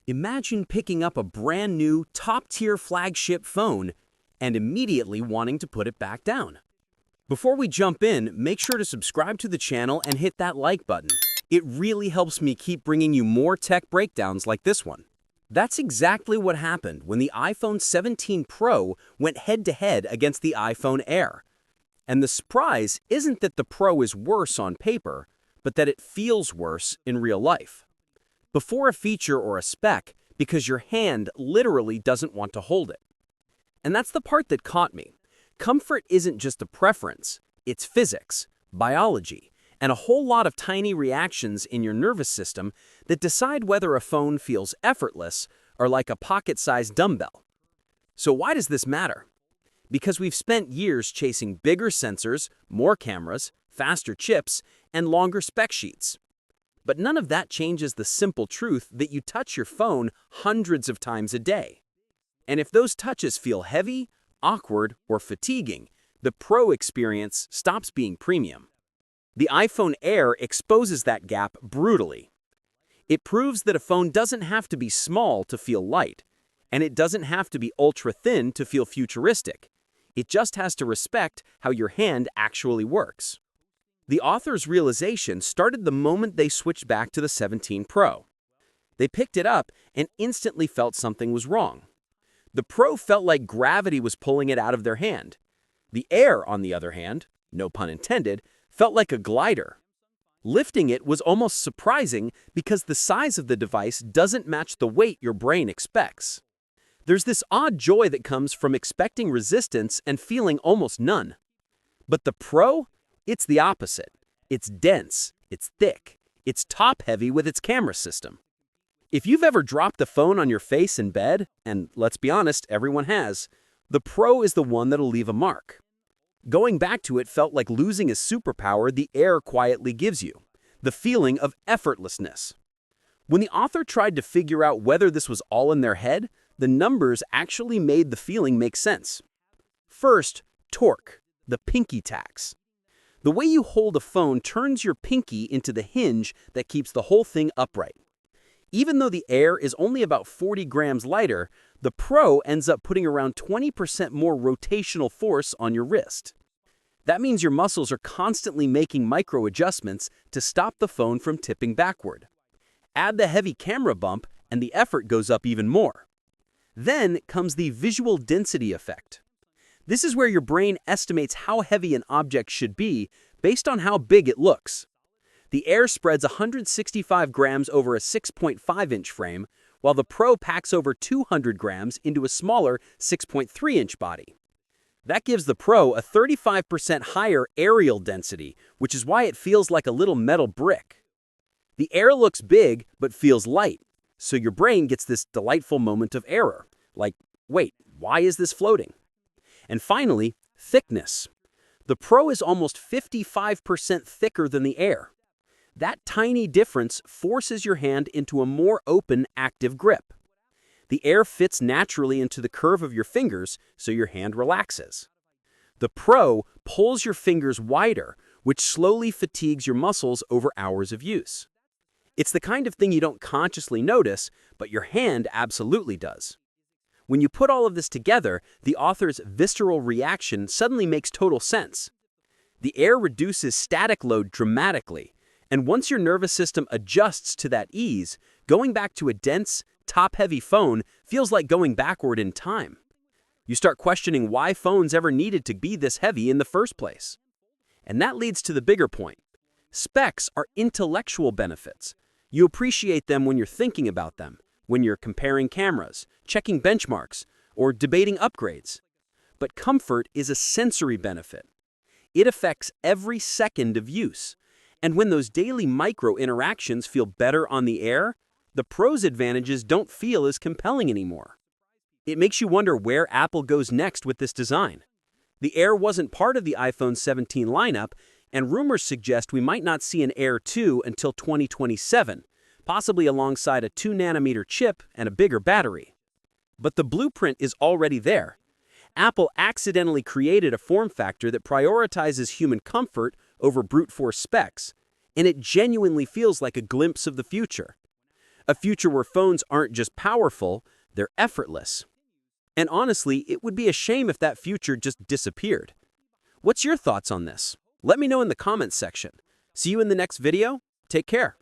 Imagine picking up a brand new, top-tier flagship phone and immediately wanting to put it back down. Before we jump in, make sure to subscribe to the channel and hit that like button. It really helps me keep bringing you more tech breakdowns like this one. That's exactly what happened when the iPhone 17 Pro went head-to-head against the iPhone Air. And the surprise isn't that the Pro is worse on paper, but that it feels worse in real life. Before a feature or a spec, because your hand literally doesn't want to hold it. And that's the part that caught me. Comfort isn't just a preference, it's physics, biology, and a whole lot of tiny reactions in your nervous system that decide whether a phone feels effortless or like a pocket-sized dumbbell. So why does this matter? Because we've spent years chasing bigger sensors, more cameras, faster chips, and longer spec sheets. But none of that changes the simple truth that you touch your phone hundreds of times a day. And if those touches feel heavy, awkward, or fatiguing, the Pro experience stops being premium. The iPhone Air exposes that gap brutally. It proves that a phone doesn't have to be small to feel light, and it doesn't have to be ultra-thin to feel futuristic. It just has to respect how your hand actually works. The author's realization started the moment they switched back to the 17 Pro. They picked it up and instantly felt something was wrong. The Pro felt like gravity was pulling it out of their hand. The Air, on the other hand, no pun intended, felt like a glider. Lifting it was almost surprising because the size of the device doesn't match the weight your brain expects. There's this odd joy that comes from expecting resistance and feeling almost none. But the Pro? It's the opposite. It's dense, it's thick, it's top-heavy with its camera system. If you've ever dropped the phone on your face in bed, and let's be honest, everyone has, the Pro is the one that'll leave a mark. Going back to it felt like losing a superpower the Air quietly gives you, the feeling of effortlessness. When the author tried to figure out whether this was all in their head, the numbers actually made the feeling make sense. First, torque, the pinky tax. The way you hold a phone turns your pinky into the hinge that keeps the whole thing upright. Even though the Air is only about 40 grams lighter, the Pro ends up putting around 20% more rotational force on your wrist. That means your muscles are constantly making micro adjustments to stop the phone from tipping backward. Add the heavy camera bump, and the effort goes up even more. Then comes the visual density effect. This is where your brain estimates how heavy an object should be based on how big it looks. The Air spreads 165 grams over a 6.5-inch frame, while the Pro packs over 200 grams into a smaller 6.3-inch body. That gives the Pro a 35% higher aerial density, which is why it feels like a little metal brick. The Air looks big but feels light, so your brain gets this delightful moment of error, like, wait, why is this floating? And finally, thickness. The Pro is almost 55% thicker than the Air. That tiny difference forces your hand into a more open, active grip. The Air fits naturally into the curve of your fingers, so your hand relaxes. The Pro pulls your fingers wider, which slowly fatigues your muscles over hours of use. It's the kind of thing you don't consciously notice, but your hand absolutely does. When you put all of this together, the author's visceral reaction suddenly makes total sense. The Air reduces static load dramatically, and once your nervous system adjusts to that ease, going back to a dense, top-heavy phone feels like going backward in time. You start questioning why phones ever needed to be this heavy in the first place. And that leads to the bigger point. Specs are intellectual benefits. You appreciate them when you're thinking about them, when you're comparing cameras, checking benchmarks, or debating upgrades. But comfort is a sensory benefit. It affects every second of use. And when those daily micro interactions feel better on the Air, the Pro's advantages don't feel as compelling anymore. It makes you wonder where Apple goes next with this design. The Air wasn't part of the iPhone 17 lineup, and rumors suggest we might not see an Air 2 until 2027, possibly alongside a 2-nanometer chip and a bigger battery. But the blueprint is already there. Apple accidentally created a form factor that prioritizes human comfort over brute force specs, and it genuinely feels like a glimpse of the future. A future where phones aren't just powerful, they're effortless. And honestly, it would be a shame if that future just disappeared. What's your thoughts on this? Let me know in the comments section. See you in the next video. Take care.